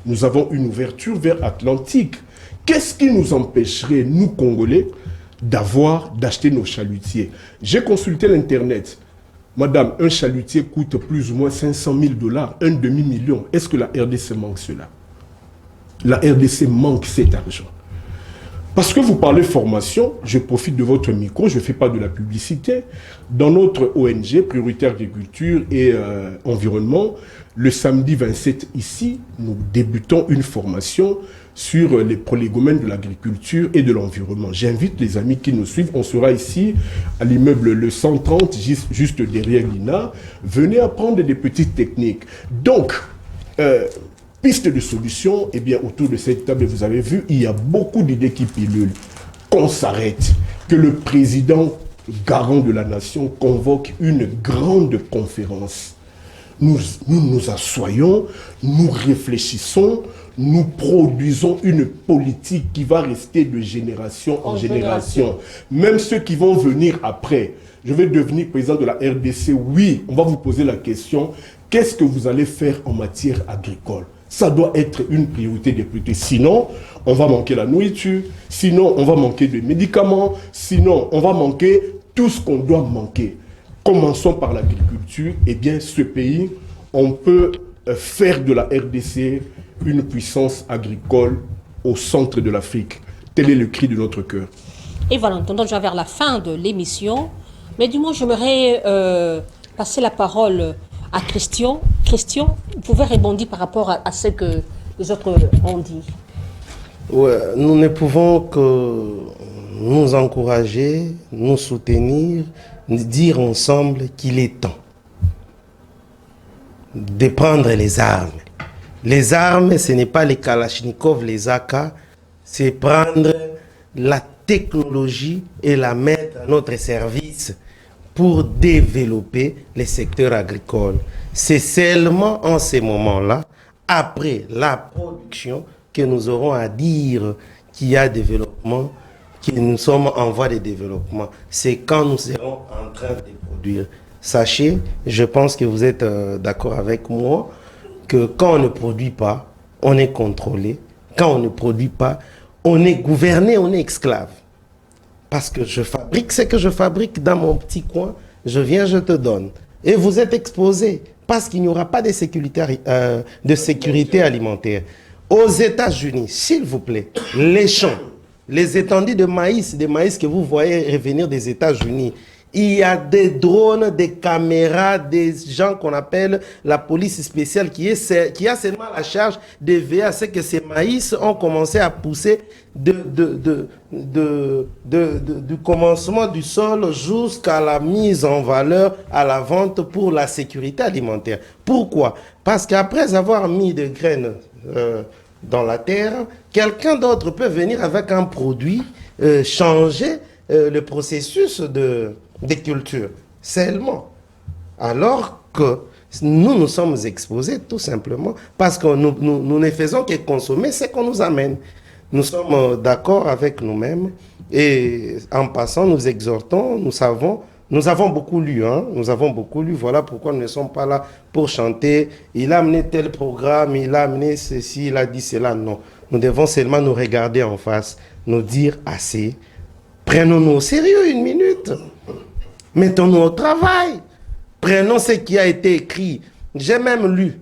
Nous avons une ouverture vers Atlantique. Qu'est-ce qui nous empêcherait, nous, Congolais, d'acheter nos chalutiers? J'ai consulté l'Internet. Madame, un chalutier coûte plus ou moins 500 000 $, un demi-million. Est-ce que la RDC manque cela? La RDC manque cet argent. Parce que vous parlez formation, je profite de votre micro, je ne fais pas de la publicité. Dans notre ONG, Priorité Agriculture et Environnement, le samedi 27 ici, nous débutons une formation sur les prolégomènes de l'agriculture et de l'environnement. J'invite les amis qui nous suivent, on sera ici à l'immeuble Le 130, juste derrière l'INA. Venez apprendre des petites techniques. Donc, piste de solution, eh bien, autour de cette table, vous avez vu, il y a beaucoup d'idées qui pilulent. Qu'on s'arrête, que le président garant de la nation convoque une grande conférence. Nous nous assoyons, nous réfléchissons, nous produisons une politique qui va rester de génération en génération. Même ceux qui vont venir après, je vais devenir président de la RDC, oui, on va vous poser la question, qu'est-ce que vous allez faire en matière agricole? Ça doit être une priorité des priorités. Sinon, on va manquer la nourriture, sinon on va manquer de médicaments, sinon on va manquer tout ce qu'on doit manquer. Commençons par l'agriculture. Eh bien, ce pays, on peut faire de la RDC une puissance agricole au centre de l'Afrique. Tel est le cri de notre cœur. Et voilà, nous tendons déjà vers la fin de l'émission. Mais du moins, j'aimerais passer la parole à Christian. Christian, vous pouvez rebondir par rapport à ce que les autres ont dit. Ouais, nous ne pouvons que nous encourager, nous soutenir, dire ensemble qu'il est temps de prendre les armes. Les armes, ce n'est pas les Kalachnikov, les AK, c'est prendre la technologie et la mettre à notre service pour développer les secteurs agricoles. C'est seulement en ces moments-là, après la production, que nous aurons à dire qu'il y a développement, que nous sommes en voie de développement. C'est quand nous serons en train de produire. Sachez, je pense que vous êtes d'accord avec moi, que quand on ne produit pas, on est contrôlé. Quand on ne produit pas, on est gouverné, on est esclave. Parce que je fabrique ce que je fabrique dans mon petit coin, je viens, je te donne. Et vous êtes exposé parce qu'il n'y aura pas de sécurité alimentaire. Aux États-Unis, s'il vous plaît, les champs, les étendues de maïs, des maïs que vous voyez revenir des États-Unis, il y a des drones, des caméras, des gens qu'on appelle la police spéciale qui a seulement la charge de veiller à ce que ces maïs ont commencé à pousser du commencement du sol jusqu'à la mise en valeur à la vente pour la sécurité alimentaire. Pourquoi? Parce qu'après avoir mis des graines dans la terre, quelqu'un d'autre peut venir avec un produit, changer le processus de culture, seulement. Alors que nous sommes exposés tout simplement parce que nous ne faisons que consommer ce qu'on nous amène. Nous sommes d'accord avec nous-mêmes et en passant, nous exhortons, nous avons beaucoup lu, nous avons beaucoup lu, voilà pourquoi nous ne sommes pas là pour chanter, il a amené tel programme, il a amené ceci, il a dit cela, non. Nous devons seulement nous regarder en face, nous dire assez, prenons-nous au sérieux une minute. Mettons-nous au travail. Prenons ce qui a été écrit. J'ai même lu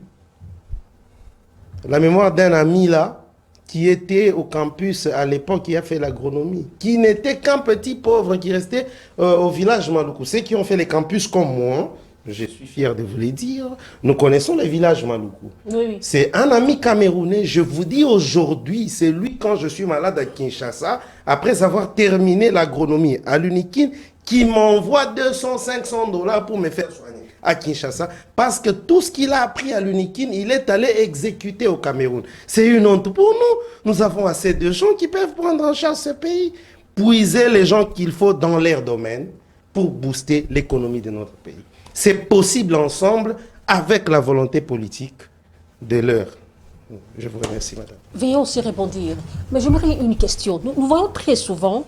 la mémoire d'un ami là, qui était au campus à l'époque, qui a fait l'agronomie, qui n'était qu'un petit pauvre, qui restait au village Maluku. Ceux qui ont fait les campus comme moi, je suis fier de vous le dire, nous connaissons le village Maluku. Oui. C'est un ami camerounais, je vous dis aujourd'hui, c'est lui quand je suis malade à Kinshasa, après avoir terminé l'agronomie à l'Unikin, qui m'envoie 200-500 $ pour me faire soigner à Kinshasa, parce que tout ce qu'il a appris à l'Unikin, il est allé exécuter au Cameroun. C'est une honte pour nous. Nous avons assez de gens qui peuvent prendre en charge ce pays, puiser les gens qu'il faut dans leur domaine pour booster l'économie de notre pays. C'est possible ensemble avec la volonté politique de l'heure. Je vous remercie, madame. Veuillez aussi répondre. Mais j'aimerais une question. Nous voyons très souvent,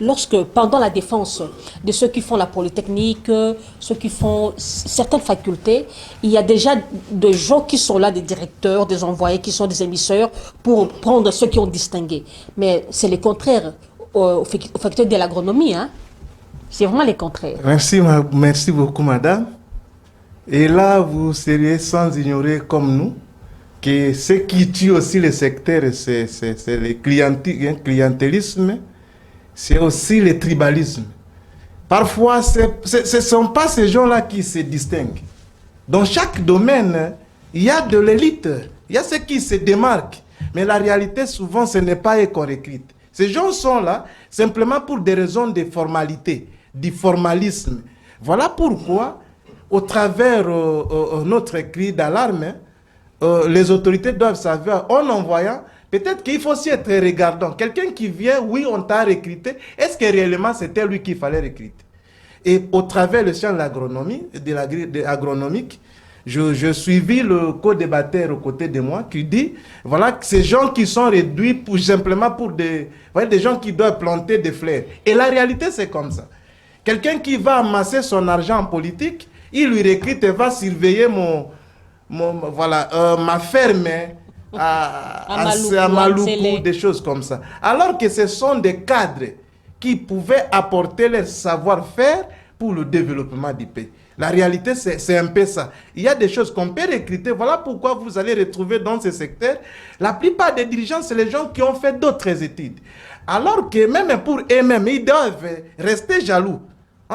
lorsque, pendant la défense de ceux qui font la polytechnique, ceux qui font certaines facultés, il y a déjà des gens qui sont là, des directeurs, des envoyés, qui sont des émisseurs, pour prendre ceux qui ont distingué. Mais c'est le contraire aux facultés de l'agronomie, hein? C'est vraiment le contraire. Merci beaucoup, madame. Et là, vous seriez sans ignorer, comme nous, que ce qui tue aussi le secteur, c'est le clientélisme, c'est aussi le tribalisme. Parfois, ce ne sont pas ces gens-là qui se distinguent. Dans chaque domaine, il y a de l'élite, il y a ceux qui se démarquent. Mais la réalité, souvent, ce n'est pas école écrite. Ces gens sont là simplement pour des raisons de formalité, du formalisme. Voilà pourquoi, au travers notre cri d'alarme, les autorités doivent savoir, en envoyant, peut-être qu'il faut aussi être regardant. Quelqu'un qui vient, oui, on t'a recruté, est-ce que réellement c'était lui qu'il fallait recruter? Et au travers le champ de l'agronomie, agronomique, je suivis le co-débatteur aux côtés de moi qui dit, voilà, que ces gens qui sont réduits simplement pour des gens qui doivent planter des fleurs. Et la réalité, c'est comme ça. Quelqu'un qui va amasser son argent en politique, il lui recrute et va surveiller ma ferme à Maluku, des choses comme ça. Alors que ce sont des cadres qui pouvaient apporter leur savoir-faire pour le développement du pays. La réalité, c'est un peu ça. Il y a des choses qu'on peut recruter. Voilà pourquoi vous allez retrouver dans ce secteur, la plupart des dirigeants, c'est les gens qui ont fait d'autres études. Alors que même pour eux-mêmes, ils doivent rester jaloux.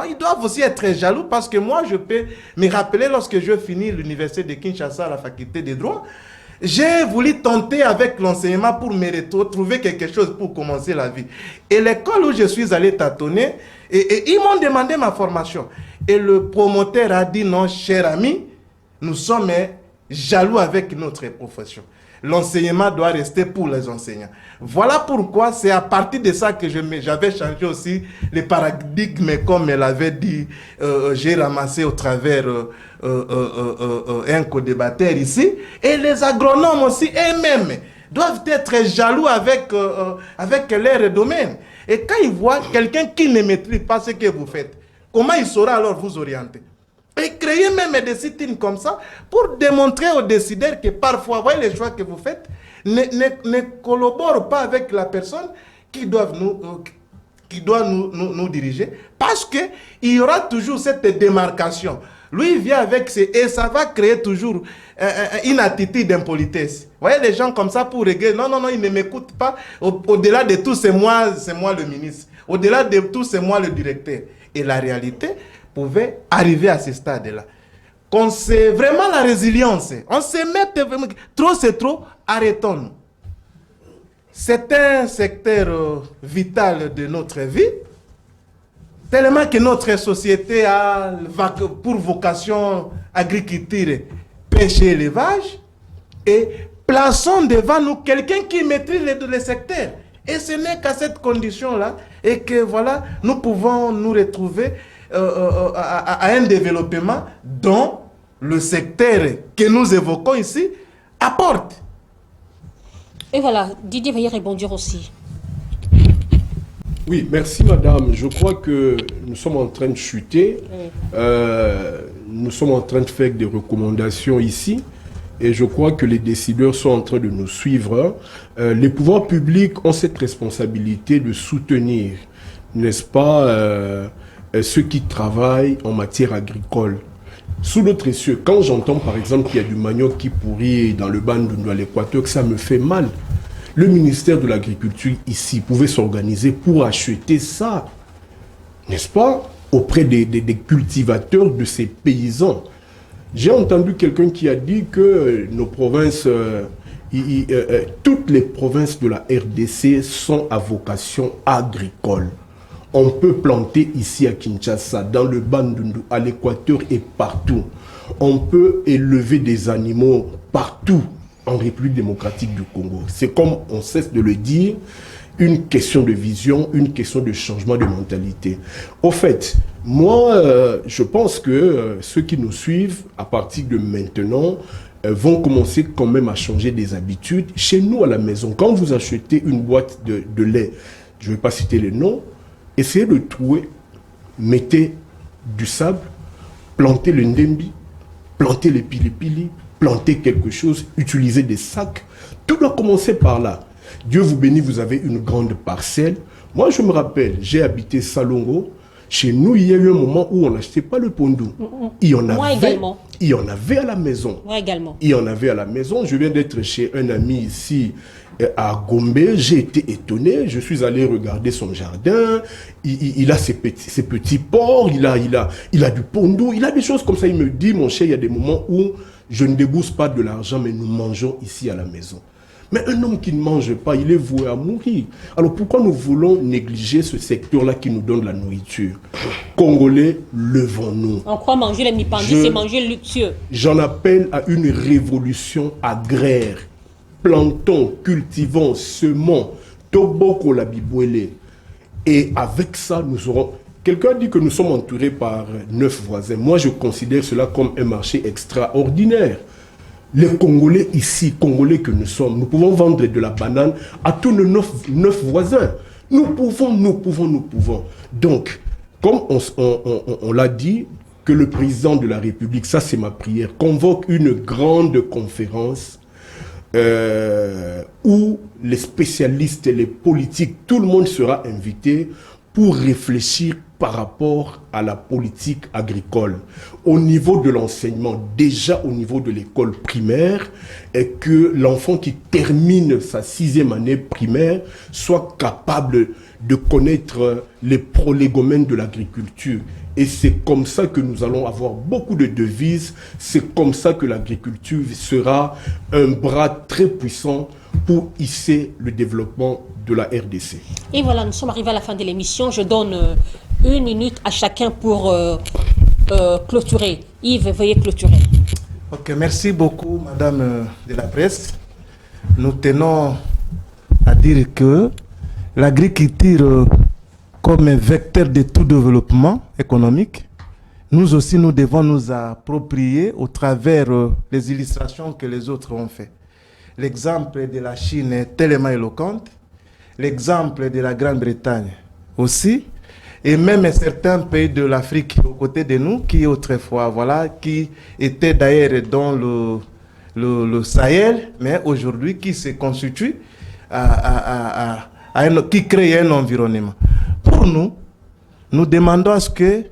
Ils doivent aussi être jaloux parce que moi, je peux me rappeler lorsque je finis l'université de Kinshasa à la faculté de droit, j'ai voulu tenter avec l'enseignement pour me retrouver quelque chose pour commencer la vie. Et l'école où je suis allé tâtonner, et ils m'ont demandé ma formation. Et le promoteur a dit non, cher ami, nous sommes jaloux avec notre profession. L'enseignement doit rester pour les enseignants. Voilà pourquoi c'est à partir de ça que j'avais changé aussi les paradigmes, comme elle avait dit, j'ai ramassé au travers un co-débatteur ici. Et les agronomes aussi eux-mêmes doivent être jaloux avec leur domaine. Et quand ils voient quelqu'un qui ne maîtrise pas ce que vous faites, comment il saura alors vous orienter? Et créer même des sit-ins comme ça pour démontrer aux décideurs que parfois, voyez les choix que vous faites, ne collaborent pas avec la personne qui doit nous diriger, parce qu'il y aura toujours cette démarcation. Lui, il vient avec et ça va créer toujours une attitude d'impolitesse. Vous voyez les gens comme ça pour régler, non, ils ne m'écoutent pas. Au-delà de tout, c'est moi le ministre. Au-delà de tout, c'est moi le directeur. Et la réalité pouvait arriver à ce stade-là. Qu'on sait vraiment la résilience. On se met vraiment... Trop, c'est trop, arrêtons-nous. C'est un secteur vital de notre vie, tellement que notre société a pour vocation agriculture, pêche et élevage, et plaçons devant nous quelqu'un qui maîtrise les secteurs. Et ce n'est qu'à cette condition-là, et que voilà, nous pouvons nous retrouver à un développement dont le secteur que nous évoquons ici apporte. Et voilà, Didier va y rebondir aussi. Oui, merci madame. Je crois que nous sommes en train de chuter. Nous sommes en train de faire des recommandations ici. Et je crois que les décideurs sont en train de nous suivre. Les pouvoirs publics ont cette responsabilité de soutenir, n'est-ce pas, ceux qui travaillent en matière agricole. Sous notre essieu, quand j'entends par exemple qu'il y a du manioc qui pourrit dans le Bandundu à l'Équateur, ça me fait mal. Le ministère de l'Agriculture ici pouvait s'organiser pour acheter ça, n'est-ce pas, auprès des cultivateurs de ces paysans. J'ai entendu quelqu'un qui a dit que nos provinces, toutes les provinces de la RDC sont à vocation agricole. On peut planter ici à Kinshasa, dans le Bandundu, à l'Équateur et partout. On peut élever des animaux partout en République démocratique du Congo. C'est comme on cesse de le dire, une question de vision, une question de changement de mentalité. Au fait, moi, je pense que ceux qui nous suivent, à partir de maintenant, vont commencer quand même à changer des habitudes. Chez nous, à la maison, quand vous achetez une boîte de lait, je ne vais pas citer les noms, essayez de trouver, mettez du sable, plantez le ndembi, plantez les pilipili, plantez quelque chose, utilisez des sacs. Tout doit commencer par là. Dieu vous bénit, vous avez une grande parcelle. Moi, je me rappelle, j'ai habité Salongo. Chez nous, il y a eu un moment où on n'achetait pas le pondou. Il y en Moi avait, également. il y en avait à la maison. Moi également. Il y en avait à la maison. Je viens d'être chez un ami ici à Gombe. J'ai été étonné. Je suis allé regarder son jardin. Il a ses petits porcs. Il a du pondou. Il a des choses comme ça. Il me dit, mon cher, il y a des moments où je ne débourse pas de l'argent, mais nous mangeons ici à la maison. Mais un homme qui ne mange pas, il est voué à mourir. Alors pourquoi nous voulons négliger ce secteur-là qui nous donne la nourriture? Congolais, levons-nous. On croit manger les mipandis, c'est manger luxueux. J'en appelle à une révolution agraire. Plantons, cultivons, semons, toboko la bibouélé. Et avec ça, nous aurons... Quelqu'un dit que nous sommes entourés par 9 voisins. Moi, je considère cela comme un marché extraordinaire. Les Congolais ici, Congolais que nous sommes, nous pouvons vendre de la banane à tous nos 9 voisins. Nous pouvons. Donc, comme on l'a dit, que le président de la République, ça c'est ma prière, convoque une grande conférence où les spécialistes, les politiques, tout le monde sera invité pour réfléchir par rapport à la politique agricole. Au niveau de l'enseignement, déjà au niveau de l'école primaire, et que l'enfant qui termine sa 6e année primaire soit capable de connaître les prolégomènes de l'agriculture. Et c'est comme ça que nous allons avoir beaucoup de devises. C'est comme ça que l'agriculture sera un bras très puissant pour hisser le développement de la RDC. Et voilà, nous sommes arrivés à la fin de l'émission. Je donne 1 minute à chacun pour clôturer. Yves, veuillez clôturer. Ok, merci beaucoup, Madame de la Presse. Nous tenons à dire que l'agriculture, comme un vecteur de tout développement économique, nous aussi, nous devons nous approprier au travers des illustrations que les autres ont fait. L'exemple de la Chine est tellement éloquent, l'exemple de la Grande-Bretagne aussi, et même certains pays de l'Afrique aux côtés de nous, qui autrefois, voilà, qui étaient d'ailleurs dans le Sahel, mais aujourd'hui qui se constituent, qui créent un environnement. Pour nous, nous demandons à ce qu'il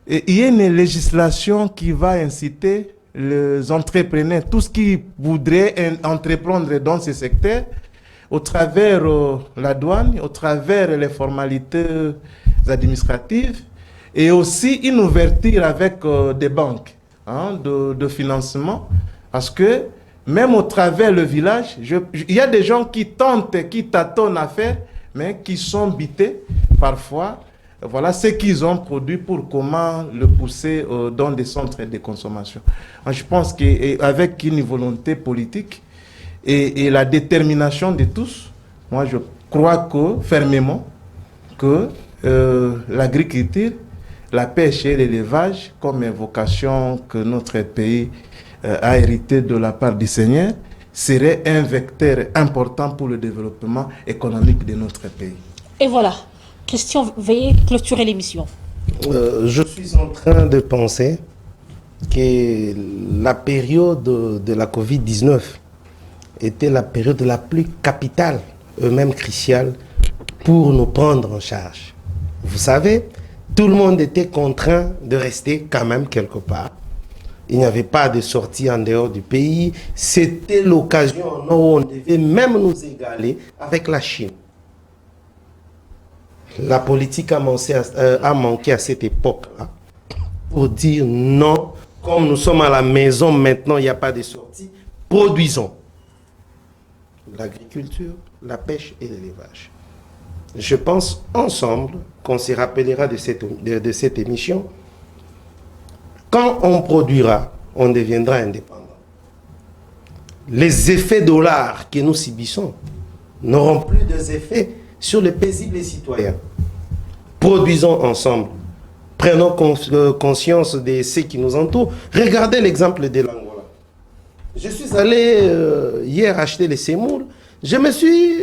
y ait une législation qui va inciter les entrepreneurs, tout ce qui voudraient entreprendre dans ce secteur, au travers la douane, au travers les formalités administratives, et aussi une ouverture avec des banques de financement, parce que même au travers le village, il y a des gens qui tentent, qui tâtonnent à faire, mais qui sont bités parfois. Voilà ce qu'ils ont produit pour comment le pousser dans des centres de consommation. Je pense qu'avec une volonté politique et la détermination de tous, moi je crois fermement que l'agriculture, la pêche et l'élevage, comme vocation que notre pays a hérité de la part du Seigneur, serait un vecteur important pour le développement économique de notre pays. Et voilà. Christian, veuillez clôturer l'émission. Je suis en train de penser que la période de la Covid-19 était la période la plus capitale, même cruciale, pour nous prendre en charge. Vous savez, tout le monde était contraint de rester quand même quelque part. Il n'y avait pas de sortie en dehors du pays. C'était l'occasion où on devait même nous égaler avec la Chine. La politique a manqué à cette époque-là pour dire non, comme nous sommes à la maison maintenant, il n'y a pas de sortie, produisons l'agriculture, la pêche et l'élevage. Je pense ensemble qu'on se rappellera de cette émission. Quand on produira, on deviendra indépendant. Les effets dollars que nous subissons n'auront plus d'effets sur les paisibles citoyens. Produisons ensemble. Prenons conscience de ce qui nous entoure. Regardez l'exemple de l'Angola. Je suis allé hier acheter les semoules. Je me suis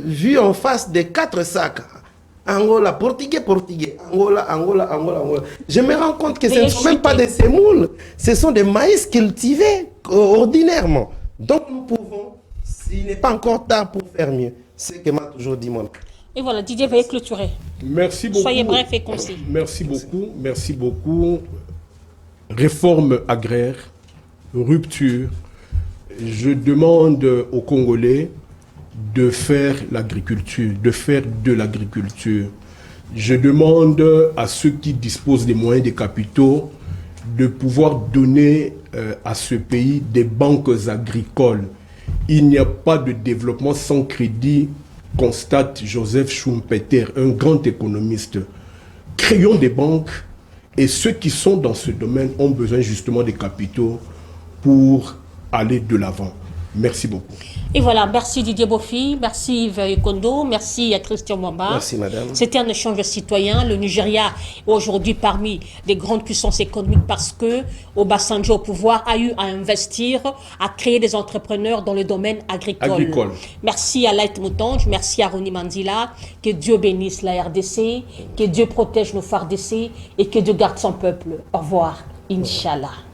vu en face de 4 sacs. Angola, portugais. Angola. Je me rends compte que ce ne sont même pas des semoules. Ce sont des maïs cultivés ordinairement. Donc nous pouvons, il n'est pas encore tard pour faire mieux. C'est ce que m'a toujours dit mon père. Et voilà, Didier, veuillez clôturer. Merci beaucoup. Soyez bref et concis. Merci beaucoup. Merci beaucoup. Réforme agraire, rupture. Je demande aux Congolais de faire l'agriculture, de faire de l'agriculture. Je demande à ceux qui disposent des moyens, des capitaux, de pouvoir donner à ce pays des banques agricoles. Il n'y a pas de développement sans crédit, constate Joseph Schumpeter, un grand économiste. Créons des banques et ceux qui sont dans ce domaine ont besoin justement des capitaux pour aller de l'avant. Merci beaucoup. Et voilà, merci Didier Bofi, merci Yves Kondo, merci à Christian Mwamba. Merci madame. C'était un échange citoyen. Le Nigeria est aujourd'hui parmi les grandes puissances économiques parce que Obasanjo au pouvoir a eu à investir, à créer des entrepreneurs dans le domaine agricole. Merci à Light Moutonge, merci à Roni Mandila. Que Dieu bénisse la RDC, que Dieu protège nos FARDC et que Dieu garde son peuple. Au revoir, Inch'Allah.